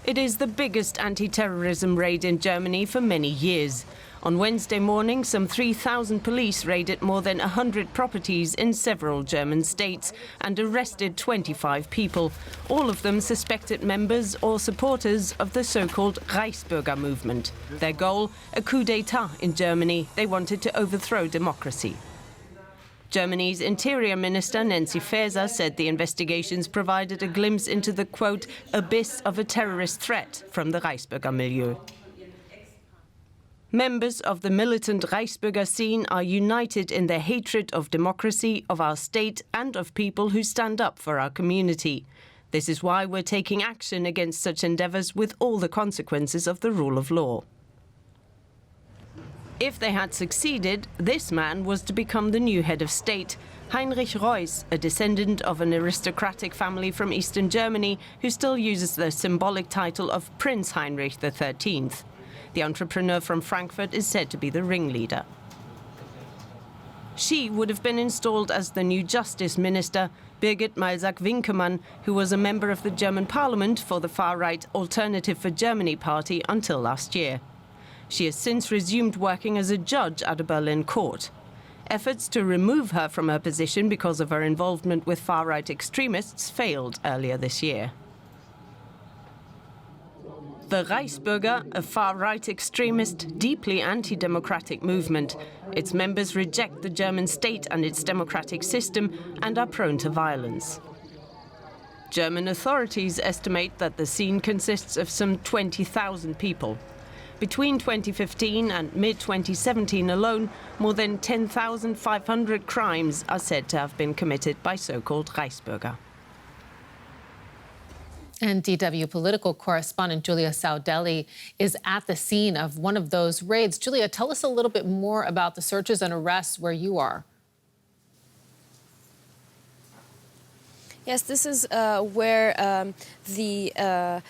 It is the biggest anti-terrorism raid in Germany for many years. On Wednesday morning, some 3,000 police raided more than 100 properties in several German states and arrested 25 people, all of them suspected members or supporters of the so-called Reichsbürger movement. Their goal, a coup d'etat in Germany. They wanted to overthrow democracy. Germany's Interior Minister Nancy Faeser said the investigations provided a glimpse into the, quote, abyss of a terrorist threat from the Reichsbürger milieu. Members of the militant Reichsbürger scene are united in their hatred of democracy, of our state, and of people who stand up for our community. This is why we're taking action against such endeavors with all the consequences of the rule of law. If they had succeeded, this man was to become the new head of state, Heinrich XIII, a descendant of an aristocratic family from Eastern Germany who still uses the symbolic title of Prince Heinrich XIII. The entrepreneur from Frankfurt is said to be the ringleader. She would have been installed as the new justice minister, Birgit Malsack-Winkemann, who was a member of the German parliament for the far-right Alternative for Germany party until last year. She has since resumed working as a judge at a Berlin court. Efforts to remove her from her position because of her involvement with far-right extremists failed earlier this year. The Reichsbürger, a far-right extremist, deeply anti-democratic movement. Its members reject the German state and its democratic system and are prone to violence. German authorities estimate that the scene consists of some 20,000 people. Between 2015 and mid-2017 alone, more than 10,500 crimes are said to have been committed by so-called Reichsbürger. And DW political correspondent Julia Saudelli is at the scene of one of those raids. Julia, tell us a little bit more about the searches and arrests where you are. Yes, this is where the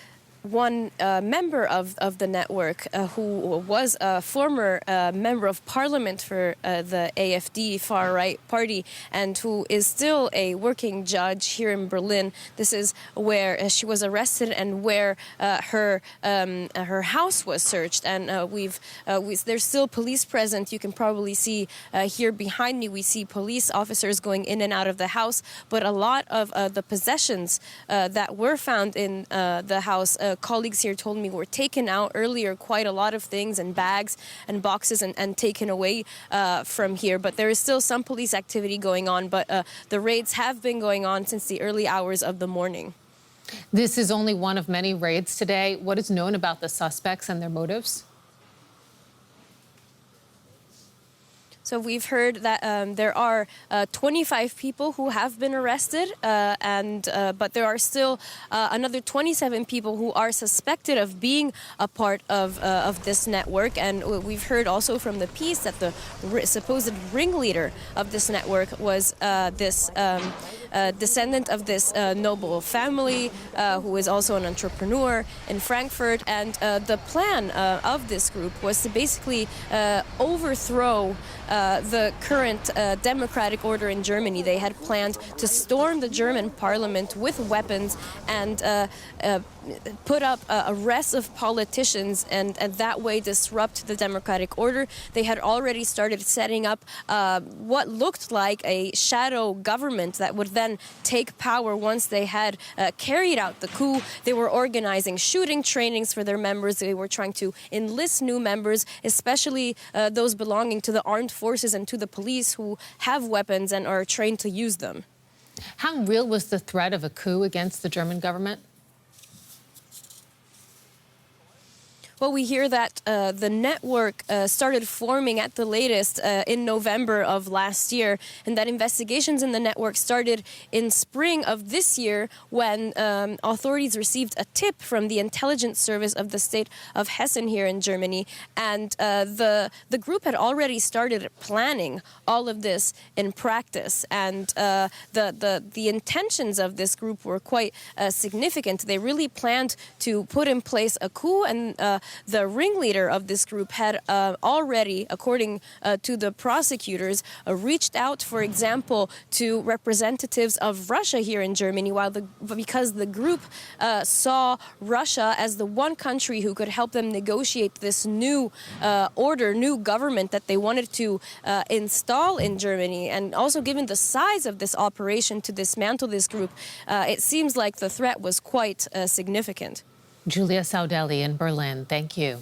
one member of the network who was a former member of parliament for the AfD far-right party and who is still a working judge here in Berlin. This is where she was arrested and where her house was searched. And there's still police present. You can probably see here behind me, we see police officers going in and out of the house. But a lot of the possessions that were found in the house, colleagues here told me, were taken out earlier, quite a lot of things and bags and boxes and taken away from here. But there is still some police activity going on, but the raids have been going on since the early hours of the morning. This is only one of many raids today. What is known about the suspects and their motives? So we've heard that there are 25 people who have been arrested, but there are still another 27 people who are suspected of being a part of this network. And we've heard also from the piece that the supposed ringleader of this network was this descendant of this noble family who is also an entrepreneur in Frankfurt. And the plan of this group was to basically overthrow the current democratic order in Germany. They had planned to storm the German parliament with weapons and put up arrests of politicians and that way disrupt the democratic order. They had already started setting up what looked like a shadow government that would then take power once they had carried out the coup. They were organizing shooting trainings for their members. They were trying to enlist new members, especially those belonging to the armed forces and to the police who have weapons and are trained to use them. How real was the threat of a coup against the German government? Well, we hear that the network started forming at the latest in November of last year, and that investigations in the network started in spring of this year when authorities received a tip from the intelligence service of the state of Hessen here in Germany. And the group had already started planning all of this in practice. And the intentions of this group were quite significant. They really planned to put in place a coup and the ringleader of this group had already, according to the prosecutors, reached out, for example, to representatives of Russia here in Germany, because the group saw Russia as the one country who could help them negotiate this new new government that they wanted to install in Germany. And also, given the size of this operation to dismantle this group, it seems like the threat was quite significant. Julia Saudelli in Berlin, thank you.